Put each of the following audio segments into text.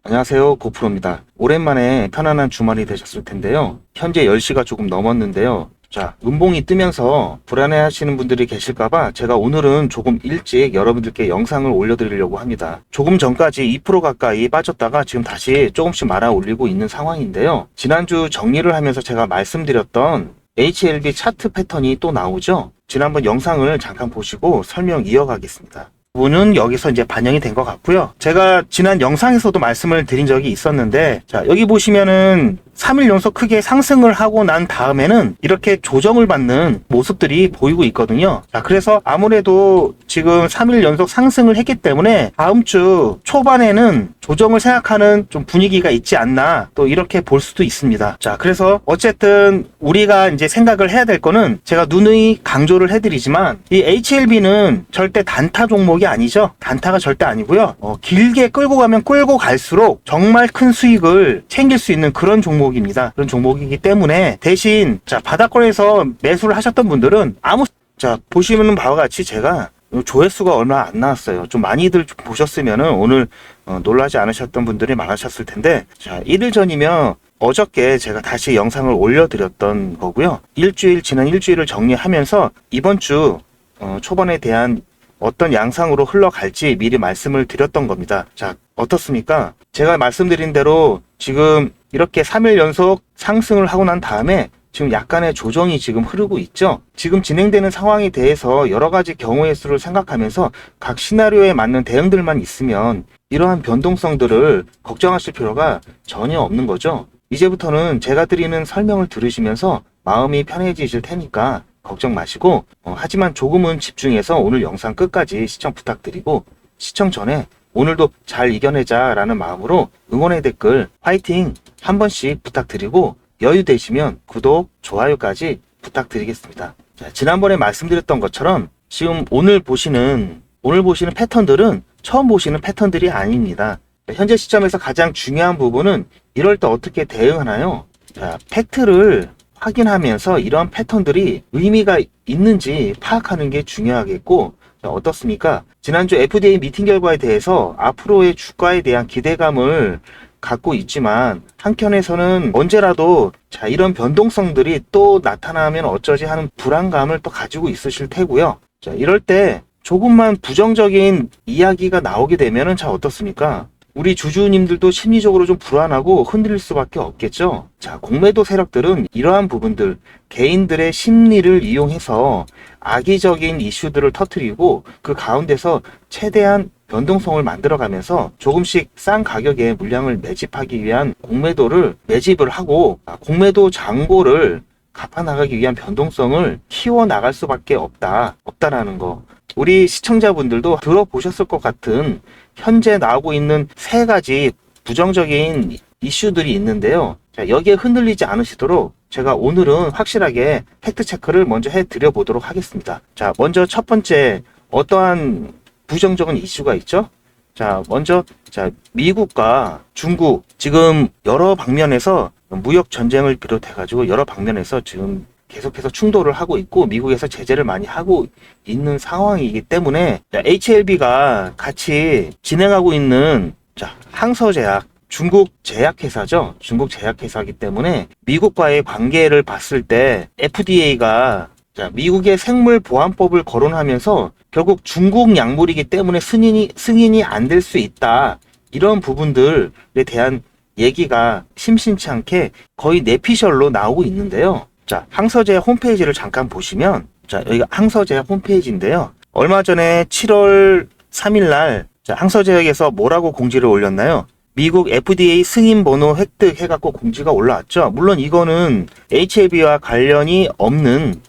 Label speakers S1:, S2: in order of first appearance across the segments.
S1: 안녕하세요, 고프로입니다. 오랜만에 편안한 주말이 되셨을 텐데요. 현재 10시가 조금 넘었는데요. 자, 음봉이 뜨면서 불안해 하시는 분들이 계실까봐 제가 오늘은 조금 일찍 여러분들께 영상을 올려드리려고 합니다. 조금 전까지 2% 가까이 빠졌다가 지금 다시 조금씩 말아 올리고 있는 상황인데요. 지난주 정리를 하면서 제가 말씀드렸던 HLB 차트 패턴이 또 나오죠. 지난번 영상을 잠깐 보시고 설명 이어가겠습니다. 부분은 여기서 이제 반영이 된 것 같고요. 제가 지난 영상에서도 말씀을 드린 적이 있었는데, 자, 여기 보시면은 3일 연속 크게 상승을 하고 난 다음에는 이렇게 조정을 받는 모습들이 보이고 있거든요. 자, 그래서 아무래도 지금 3일 연속 상승을 했기 때문에 다음 주 초반에는 조정을 생각하는 좀 분위기가 있지 않나, 또 이렇게 볼 수도 있습니다. 자, 그래서 어쨌든 우리가 이제 생각을 해야 될 거는, 제가 누누이 강조를 해드리지만 이 HLB는 절대 단타 종목이 아니죠. 단타가 절대 아니고요. 길게 끌고 가면 끌고 갈수록 정말 큰 수익을 챙길 수 있는 그런 종목입니다. 그런 종목이기 때문에, 대신 자, 바닥권에서 매수를 하셨던 분들은 자, 보시는 바와 같이 제가 조회수가 얼마 안 나왔어요. 좀 많이들 보셨으면은 오늘 놀라지 않으셨던 분들이 많으셨을 텐데, 자, 이틀 전이면 어저께 제가 다시 영상을 올려드렸던 거고요. 지난 일주일을 정리하면서 이번 주 초반에 대한 어떤 양상으로 흘러갈지 미리 말씀을 드렸던 겁니다. 자, 어떻습니까? 제가 말씀드린 대로 지금 이렇게 3일 연속 상승을 하고 난 다음에 지금 약간의 조정이 지금 흐르고 있죠. 지금 진행되는 상황에 대해서 여러 가지 경우의 수를 생각하면서 각 시나리오에 맞는 대응들만 있으면 이러한 변동성들을 걱정하실 필요가 전혀 없는 거죠. 이제부터는 제가 드리는 설명을 들으시면서 마음이 편해지실 테니까 걱정 마시고, 하지만 조금은 집중해서 오늘 영상 끝까지 시청 부탁드리고, 시청 전에 오늘도 잘 이겨내자 라는 마음으로 응원의 댓글 화이팅 한 번씩 부탁드리고, 여유 되시면 구독, 좋아요까지 부탁드리겠습니다. 자, 지난번에 말씀드렸던 것처럼 지금 오늘 보시는 패턴들은 처음 보시는 패턴들이 아닙니다. 현재 시점에서 가장 중요한 부분은 이럴 때 어떻게 대응하나요? 자, 팩트를 확인하면서 이런 패턴들이 의미가 있는지 파악하는 게 중요하겠고, 자, 어떻습니까? 지난주 FDA 미팅 결과에 대해서 앞으로의 주가에 대한 기대감을 갖고 있지만, 한켠에서는 언제라도 자, 이런 변동성들이 또 나타나면 어쩌지 하는 불안감을 또 가지고 있으실 테고요. 자, 이럴 때 조금만 부정적인 이야기가 나오게 되면은 자, 어떻습니까? 우리 주주님들도 심리적으로 좀 불안하고 흔들릴 수밖에 없겠죠. 자, 공매도 세력들은 이러한 부분들, 개인들의 심리를 이용해서 악의적인 이슈들을 터뜨리고 그 가운데서 최대한 변동성을 만들어가면서 조금씩 싼 가격에 물량을 매집하기 위한 공매도를 매집을 하고, 공매도 잔고를 갚아나가기 위한 변동성을 키워나갈 수밖에 없다라는 거. 우리 시청자분들도 들어보셨을 것 같은 현재 나오고 있는 세 가지 부정적인 이슈들이 있는데요. 자, 여기에 흔들리지 않으시도록 제가 오늘은 확실하게 팩트체크를 먼저 해드려 보도록 하겠습니다. 자, 먼저 첫 번째 어떠한 부정적인 이슈가 있죠? 자, 먼저 미국과 중국 지금 여러 방면에서 무역 전쟁을 비롯해 가지고 여러 방면에서 지금 계속해서 충돌을 하고 있고, 미국에서 제재를 많이 하고 있는 상황이기 때문에, HLB가 같이 진행하고 있는 항서제약, 중국 제약회사죠. 중국 제약회사이기 때문에 미국과의 관계를 봤을 때 FDA가 미국의 생물보안법을 거론하면서 결국 중국 약물이기 때문에 승인이 안 될 수 있다, 이런 부분들에 대한 얘기가 심심치 않게 거의 내피셜로 나오고 있는데요. 자, 항서제약 홈페이지를 잠깐 보시면, 자, 여기가 항서제약 홈페이지인데요. 얼마 전에 7월 3일 날 항서제약에서 뭐라고 공지를 올렸나요? 미국 FDA 승인 번호 획득 해갖고 공지가 올라왔죠. 물론 이거는 HLB와 관련이 없는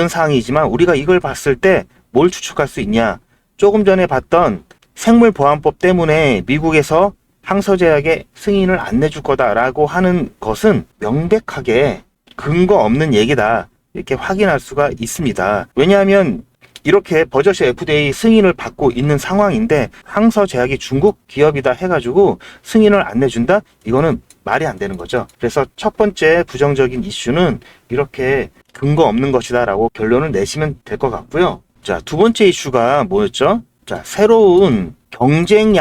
S1: 사항이지만, 우리가 이걸 봤을 때 뭘 추측할 수 있냐? 조금 전에 봤던 생물보안법 때문에 미국에서 항서제약에 승인을 안 내줄 거다라고 하는 것은 명백하게 근거 없는 얘기다, 이렇게 확인할 수가 있습니다. 왜냐하면 이렇게 버젓이 FDA 승인을 받고 있는 상황인데 항서제약이 중국 기업이다 해가지고 승인을 안 내준다? 이거는 말이 안 되는 거죠. 그래서 첫 번째 부정적인 이슈는 이렇게 근거 없는 것이다 라고 결론을 내시면 될 것 같고요. 자, 두 번째 이슈가 뭐였죠? 자, 새로운 경쟁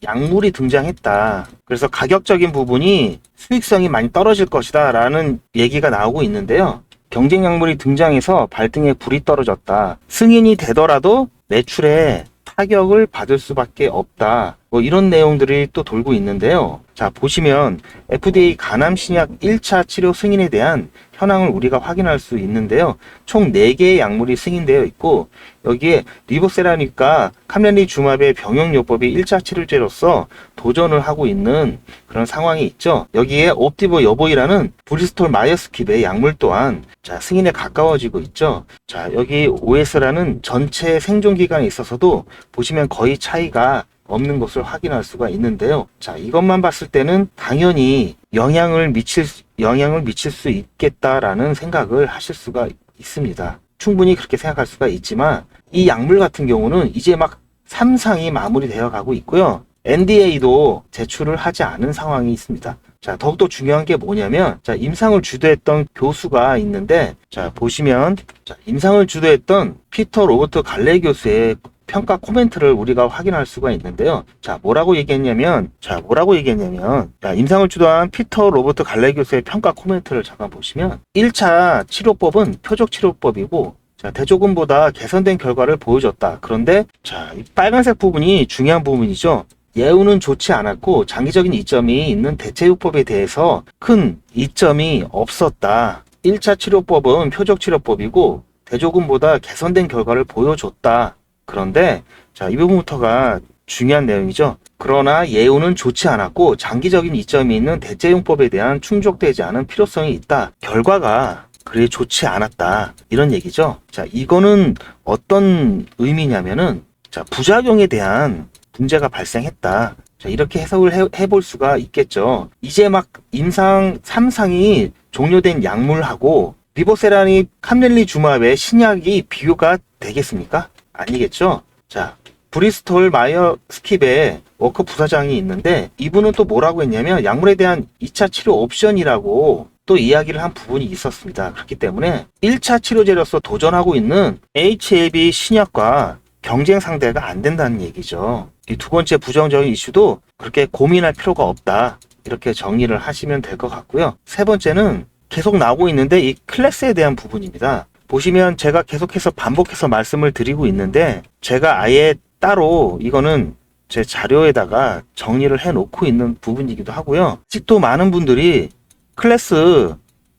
S1: 약물이 등장했다. 그래서 가격적인 부분이 수익성이 많이 떨어질 것이다 라는 얘기가 나오고 있는데요. 경쟁 약물이 등장해서 발등에 불이 떨어졌다. 승인이 되더라도 매출에 타격을 받을 수밖에 없다. 뭐 이런 내용들이 또 돌고 있는데요. 자, 보시면 FDA 간암 신약 1차 치료 승인에 대한 현황을 우리가 확인할 수 있는데요. 총 4개의 약물이 승인되어 있고 여기에 리보세라니까 캄렌리주맙의 병용요법이 1차 치료제로서 도전을 하고 있는 그런 상황이 있죠. 여기에 옵디보 여보이라는 브리스톨 마이어스킵의 약물 또한 자, 승인에 가까워지고 있죠. 자, 여기 OS라는 전체 생존 기간에 있어서도 보시면 거의 차이가 없는 것을 확인할 수가 있는데요. 자, 이것만 봤을 때는 당연히 영향을 미칠 수 있겠다라는 생각을 하실 수가 있습니다. 충분히 그렇게 생각할 수가 있지만 이 약물 같은 경우는 이제 막 3상이 마무리되어 가고 있고요. NDA도 제출을 하지 않은 상황이 있습니다. 자, 더욱더 중요한 게 뭐냐면, 자, 임상을 주도했던 교수가 있는데, 자, 보시면, 자, 임상을 주도했던 피터 로버트 갈레 교수의 평가 코멘트를 우리가 확인할 수가 있는데요. 자, 뭐라고 얘기했냐면, 임상을 주도한 피터 로버트 갈레 교수의 평가 코멘트를 잠깐 보시면, 1차 치료법은 표적 치료법이고, 자, 대조군보다 개선된 결과를 보여줬다. 그런데, 자, 이 빨간색 부분이 중요한 부분이죠. 예우는 좋지 않았고 장기적인 이점이 있는 대체요법에 대해서 큰 이점이 없었다. 1차 치료법은 표적 치료법이고 대조군보다 개선된 결과를 보여줬다. 그런데 자, 이 부분부터가 중요한 내용이죠. 그러나 예우는 좋지 않았고 장기적인 이점이 있는 대체용법에 대한 충족되지 않은 필요성이 있다. 결과가 그리 좋지 않았다. 이런 얘기죠. 자, 이거는 어떤 의미냐면은 자, 부작용에 대한 문제가 발생했다. 자, 이렇게 해석을 해볼 수가 있겠죠. 이제 막 임상 3상이 종료된 약물하고 리보세라니 캄렌리주맙의 신약이 비교가 되겠습니까? 아니겠죠. 자, 브리스톨 마이어스킵의 워커 부사장이 있는데 이분은 또 뭐라고 했냐면 약물에 대한 2차 치료 옵션이라고 또 이야기를 한 부분이 있었습니다. 그렇기 때문에 1차 치료제로서 도전하고 있는 HAB 신약과 경쟁 상대가 안 된다는 얘기죠. 이 두 번째 부정적인 이슈도 그렇게 고민할 필요가 없다. 이렇게 정리를 하시면 될 것 같고요. 세 번째는 계속 나오고 있는데 이 클래스에 대한 부분입니다. 보시면 제가 계속해서 반복해서 말씀을 드리고 있는데 제가 아예 따로 이거는 제 자료에다가 정리를 해 놓고 있는 부분이기도 하고요. 아직도 많은 분들이 클래스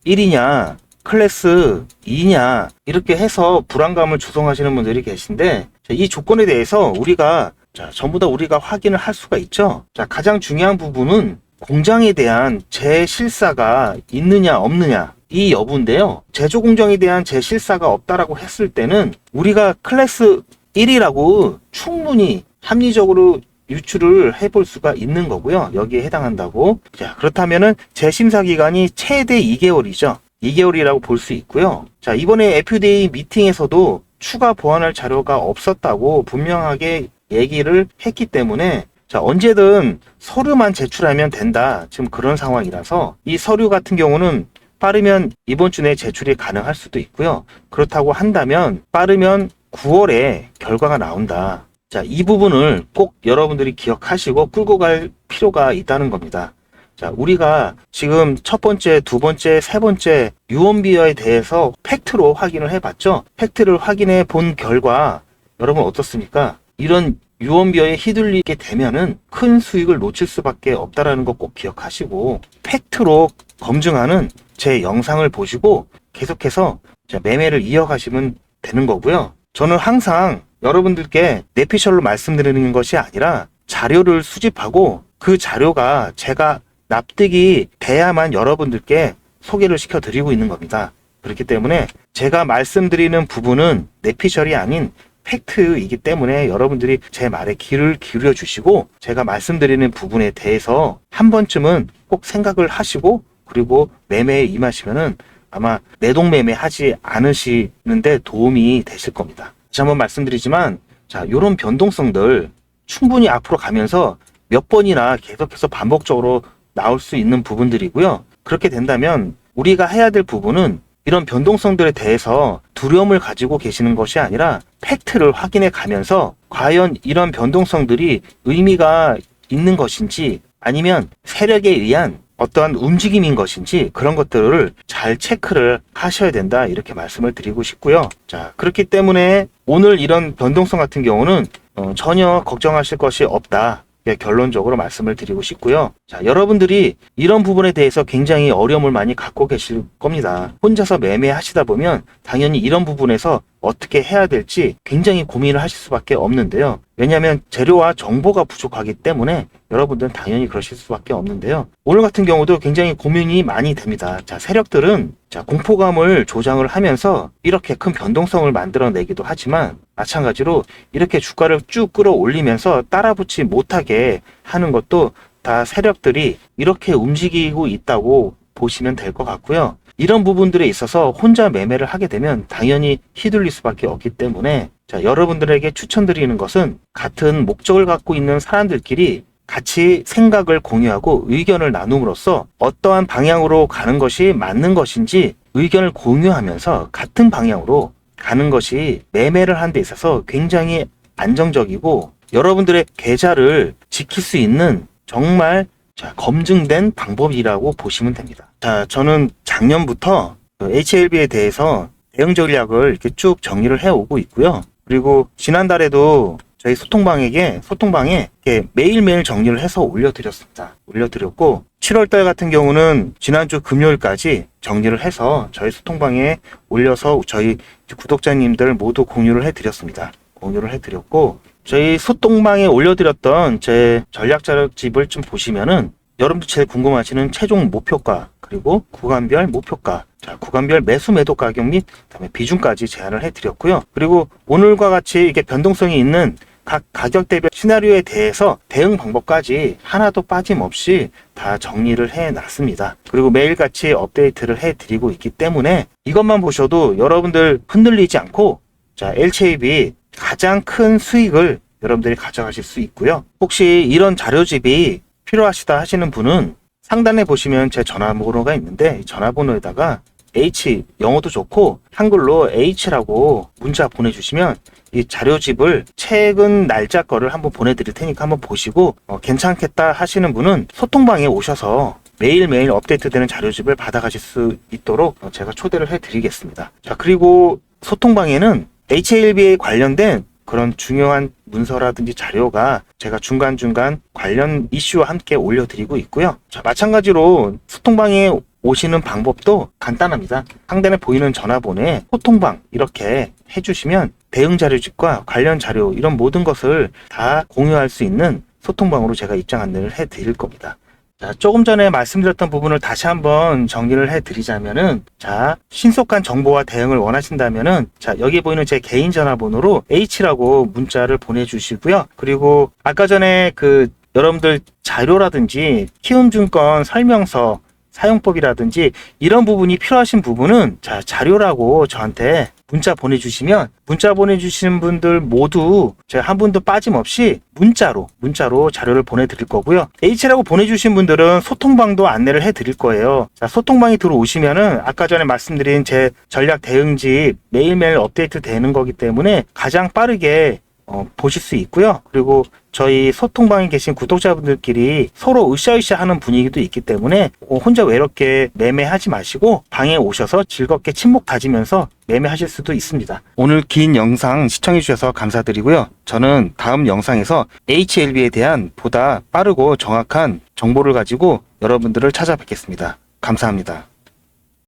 S1: 1이냐 클래스 2냐 이렇게 해서 불안감을 조성하시는 분들이 계신데 이 조건에 대해서 우리가 전부 다 우리가 확인을 할 수가 있죠. 자, 가장 중요한 부분은 공장에 대한 재실사가 있느냐 없느냐 이 여부인데요. 제조 공정에 대한 재실사가 없다라고 했을 때는 우리가 클래스 1이라고 충분히 합리적으로 유출을 해볼 수가 있는 거고요. 여기에 해당한다고. 자, 그렇다면은 재심사 기간이 최대 2개월이죠. 2개월이라고 볼 수 있고요. 자, 이번에 FDA 미팅에서도 추가 보완할 자료가 없었다고 분명하게 얘기를 했기 때문에 자, 언제든 서류만 제출하면 된다. 지금 그런 상황이라서 이 서류 같은 경우는 빠르면 이번 주 내에 제출이 가능할 수도 있고요. 그렇다고 한다면 빠르면 9월에 결과가 나온다. 자, 이 부분을 꼭 여러분들이 기억하시고 끌고 갈 필요가 있다는 겁니다. 자, 우리가 지금 첫 번째, 두 번째, 세 번째 유언비어에 대해서 팩트로 확인을 해봤죠. 팩트를 확인해 본 결과 여러분 어떻습니까? 이런 유언비어에 휘둘리게 되면은 큰 수익을 놓칠 수밖에 없다라는 거 꼭 기억하시고 팩트로 검증하는 제 영상을 보시고 계속해서 매매를 이어가시면 되는 거고요. 저는 항상 여러분들께 내피셜로 말씀드리는 것이 아니라 자료를 수집하고 그 자료가 제가 납득이 돼야만 여러분들께 소개를 시켜드리고 있는 겁니다. 그렇기 때문에 제가 말씀드리는 부분은 내피셜이 아닌 팩트이기 때문에 여러분들이 제 말에 귀를 기울여 주시고 제가 말씀드리는 부분에 대해서 한 번쯤은 꼭 생각을 하시고 그리고 매매에 임하시면은 아마 내동매매 하지 않으시는데 도움이 되실 겁니다. 다시 한번 말씀드리지만 자, 요런 변동성들 충분히 앞으로 가면서 몇 번이나 계속해서 반복적으로 나올 수 있는 부분들이고요. 그렇게 된다면 우리가 해야 될 부분은 이런 변동성들에 대해서 두려움을 가지고 계시는 것이 아니라 팩트를 확인해 가면서 과연 이런 변동성들이 의미가 있는 것인지 아니면 세력에 의한 어떠한 움직임인 것인지 그런 것들을 잘 체크를 하셔야 된다, 이렇게 말씀을 드리고 싶고요. 자, 그렇기 때문에 오늘 이런 변동성 같은 경우는 전혀 걱정하실 것이 없다, 결론적으로 말씀을 드리고 싶고요. 자, 여러분들이 이런 부분에 대해서 굉장히 어려움을 많이 갖고 계실 겁니다. 혼자서 매매하시다 보면 당연히 이런 부분에서 어떻게 해야 될지 굉장히 고민을 하실 수밖에 없는데요. 왜냐하면 재료와 정보가 부족하기 때문에 여러분들은 당연히 그러실 수밖에 없는데요. 오늘 같은 경우도 굉장히 고민이 많이 됩니다. 자, 세력들은 공포감을 조장을 하면서 이렇게 큰 변동성을 만들어내기도 하지만 마찬가지로 이렇게 주가를 쭉 끌어올리면서 따라붙지 못하게 하는 것도 다 세력들이 이렇게 움직이고 있다고 보시면 될 것 같고요. 이런 부분들에 있어서 혼자 매매를 하게 되면 당연히 휘둘릴 수밖에 없기 때문에 여러분들에게 추천드리는 것은 같은 목적을 갖고 있는 사람들끼리 같이 생각을 공유하고 의견을 나눔으로써 어떠한 방향으로 가는 것이 맞는 것인지 의견을 공유하면서 같은 방향으로 가는 것이 매매를 하는 데 있어서 굉장히 안정적이고 여러분들의 계좌를 지킬 수 있는 정말 검증된 방법이라고 보시면 됩니다. 자, 저는 작년부터 HLB에 대해서 대응 전략을 이렇게 쭉 정리를 해오고 있고요. 그리고 지난달에도 저희 소통방에 이렇게 매일매일 정리를 해서 올려드렸습니다. 올려드렸고 7월달 같은 경우는 지난주 금요일까지 정리를 해서 저희 소통방에 올려서 저희 구독자님들 모두 공유를 해드렸습니다. 공유를 해드렸고 저희 소통방에 올려드렸던 제 전략자료집을 좀 보시면은 여러분들 제일 궁금하시는 최종 목표가 그리고 구간별 목표가, 구간별 매수 매도 가격 및 그다음에 비중까지 제안을 해드렸고요. 그리고 오늘과 같이 이게 변동성이 있는 각 가격대별 시나리오에 대해서 대응 방법까지 하나도 빠짐없이 다 정리를 해놨습니다. 그리고 매일같이 업데이트를 해드리고 있기 때문에 이것만 보셔도 여러분들 흔들리지 않고 LCAB 가장 큰 수익을 여러분들이 가져가실 수 있고요. 혹시 이런 자료집이 필요하시다 하시는 분은 상단에 보시면 제 전화번호가 있는데 전화번호에다가 H, 영어도 좋고 한글로 H라고 문자 보내주시면 이 자료집을 최근 날짜 거를 한번 보내드릴 테니까 한번 보시고 괜찮겠다 하시는 분은 소통방에 오셔서 매일매일 업데이트되는 자료집을 받아가실 수 있도록 제가 초대를 해드리겠습니다. 자, 그리고 소통방에는 HLB에 관련된 그런 중요한 문서라든지 자료가 제가 중간중간 관련 이슈와 함께 올려드리고 있고요. 자, 마찬가지로 소통방에 오시는 방법도 간단합니다. 상단에 보이는 전화번호에 소통방 이렇게 해주시면 대응 자료집과 관련 자료 이런 모든 것을 다 공유할 수 있는 소통방으로 제가 입장 안내를 해드릴 겁니다. 자, 조금 전에 말씀드렸던 부분을 다시 한번 정리를 해드리자면은 신속한 정보와 대응을 원하신다면은 여기 보이는 제 개인 전화번호로 H라고 문자를 보내주시고요. 그리고 아까 전에 여러분들 자료라든지 키움증권 설명서 사용법이라든지 이런 부분이 필요하신 부분은 자료라고 저한테 문자 보내주시면 문자 보내주시는 분들 모두 제가 한 분도 빠짐없이 문자로 자료를 보내드릴 거고요. H라고 보내주신 분들은 소통방도 안내를 해드릴 거예요. 소통방에 들어오시면은 아까 전에 말씀드린 제 전략 대응집 매일매일 업데이트 되는 거기 때문에 가장 빠르게 보실 수 있고요. 그리고 저희 소통방에 계신 구독자분들끼리 서로 으쌰으쌰 하는 분위기도 있기 때문에 혼자 외롭게 매매하지 마시고 방에 오셔서 즐겁게 친목 다지면서 매매하실 수도 있습니다. 오늘 긴 영상 시청해 주셔서 감사드리고요. 저는 다음 영상에서 HLB에 대한 보다 빠르고 정확한 정보를 가지고 여러분들을 찾아뵙겠습니다. 감사합니다.